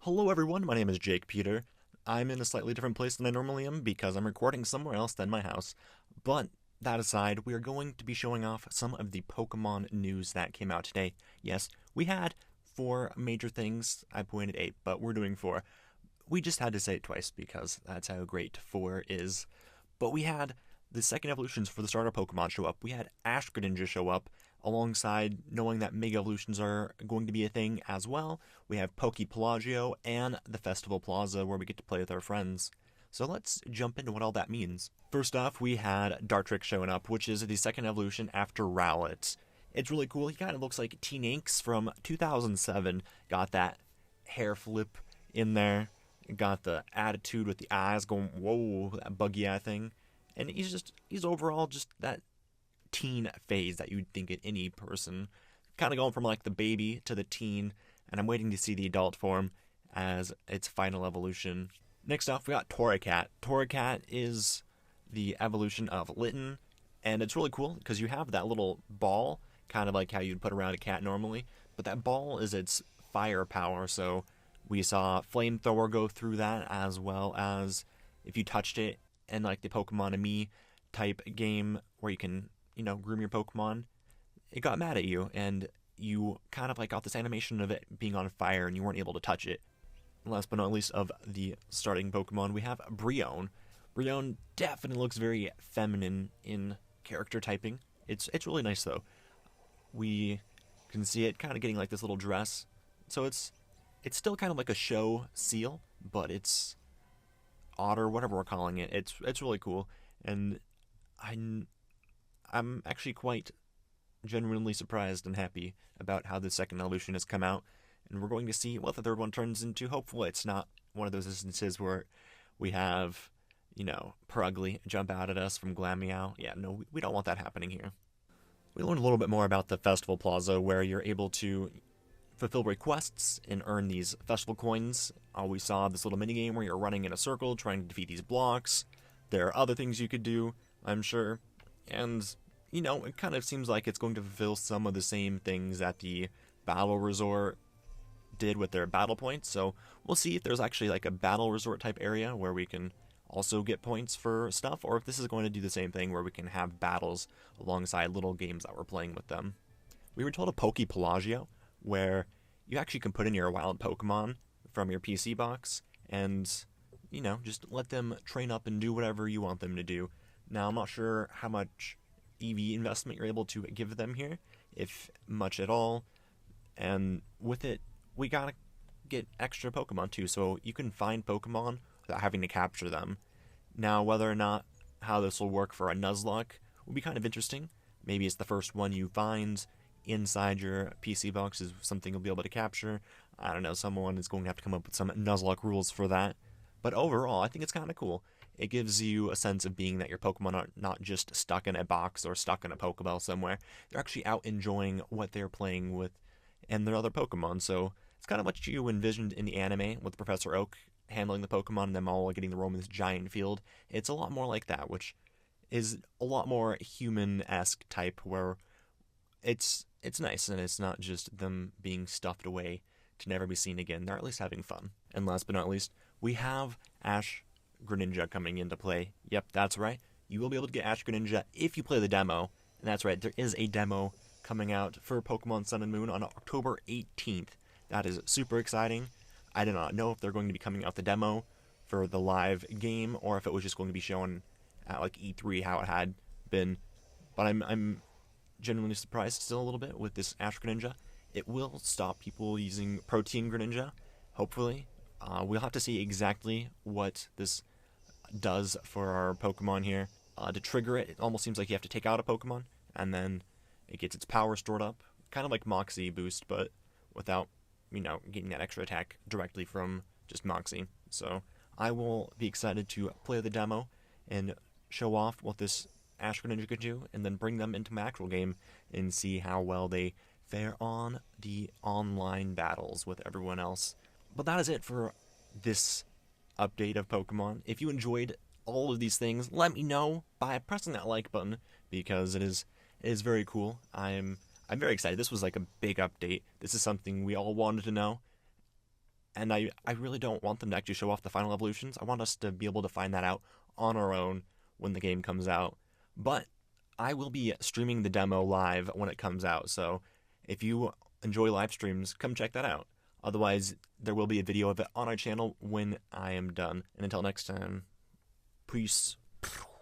Hello everyone, my name is jakepeter. I'm in a slightly different place than I normally am because I'm recording somewhere else than my house. But that aside, we are going to be showing off some of the Pokemon news that came out today. Yes, we had 4 major things. I pointed 8, but we're doing 4. We just had to say it twice because that's how great 4 is. But we had the second evolutions for the starter Pokemon show up. We had Ash-Greninja show up, alongside knowing that Mega Evolutions are going to be a thing as well. We have Palacio and the Festival Plaza where we get to play with our friends. So let's jump into what all that means. First off, we had Dartrick showing up, which is the second evolution after Rowlet. It's really cool. He kind of looks like Teen Inks from 2007. Got that hair flip in there. Got the attitude with the eyes going, whoa, that buggy eye thing. And he's overall just that teen phase that you'd think in any person. Kind of going from like the baby to the teen, and I'm waiting to see the adult form as its final evolution. Next off, we got Toric Cat. Toric Cat is the evolution of Litten, and it's really cool because you have that little ball, kind of like how you'd put around a cat normally, but that ball is its firepower, so we saw Flamethrower go through that, as well as if you touched it in like the Pokemon and Me type game where you can, groom your Pokemon, it got mad at you, and you kind of like got this animation of it being on fire and you weren't able to touch it. Last but not least of the starting Pokemon, we have Brione. Brione definitely looks very feminine in character typing. It's really nice though. We can see it kind of getting like this little dress. So it's still kind of like a show seal, but it's otter, whatever we're calling it. It's really cool, and I'm actually quite genuinely surprised and happy about how the second evolution has come out, and we're going to see what the third one turns into. Hopefully it's not one of those instances where we have, Purugly jump out at us from Glameow. Yeah, no, we don't want that happening here. We learned a little bit more about the Festival Plaza, where you're able to fulfill requests and earn these festival coins. We saw this little minigame where you're running in a circle trying to defeat these blocks. There are other things you could do, I'm sure. And, it kind of seems like it's going to fulfill some of the same things that the Battle Resort did with their battle points. So we'll see if there's actually like a Battle Resort type area where we can also get points for stuff, or if this is going to do the same thing where we can have battles alongside little games that we're playing with them. We were told a Poke Pelago, where you actually can put in your wild Pokemon from your PC box and, just let them train up and do whatever you want them to do. Now, I'm not sure how much EV investment you're able to give them here, if much at all, and with it, we gotta get extra Pokemon too, so you can find Pokemon without having to capture them. Now, whether or not how this will work for a Nuzlocke will be kind of interesting. Maybe it's the first one you find inside your PC box is something you'll be able to capture. I don't know, someone is going to have to come up with some Nuzlocke rules for that. But overall, I think it's kind of cool. It gives you a sense of being that your Pokemon are not just stuck in a box or stuck in a Pokeball somewhere. They're actually out enjoying what they're playing with and their other Pokemon. So it's kind of what you envisioned in the anime with Professor Oak handling the Pokemon and them all getting to roam this giant field. It's a lot more like that, which is a lot more human-esque type, where it's nice and it's not just them being stuffed away to never be seen again. They're at least having fun. And last but not least, we have Ash-Greninja coming into play. Yep, that's right. You will be able to get Ash-Greninja if you play the demo. And that's right, there is a demo coming out for Pokemon Sun and Moon on October 18th. That is super exciting. I do not know if they're going to be coming out the demo for the live game or if it was just going to be shown at like E3 how it had been. But I'm genuinely surprised still a little bit with this Ash-Greninja. It will stop people using Protein Greninja, hopefully. We'll have to see exactly what this does for our Pokemon here. To trigger it, it almost seems like you have to take out a Pokemon, and then it gets its power stored up. Kind of like Moxie Boost, but without, getting that extra attack directly from just Moxie. So I will be excited to play the demo and show off what this Ash-Greninja could do, and then bring them into my actual game and see how well they fare on the online battles with everyone else. But that is it for this update of Pokemon. If you enjoyed all of these things, let me know by pressing that like button, because it is very cool. I'm very excited. This was like a big update. This is something we all wanted to know, And I really don't want them to actually show off the final evolutions. I want us to be able to find that out on our own when the game comes out. But I will be streaming the demo live when it comes out, so if you enjoy live streams, come check that out. Otherwise, there will be a video of it on our channel when I am done. And until next time, peace.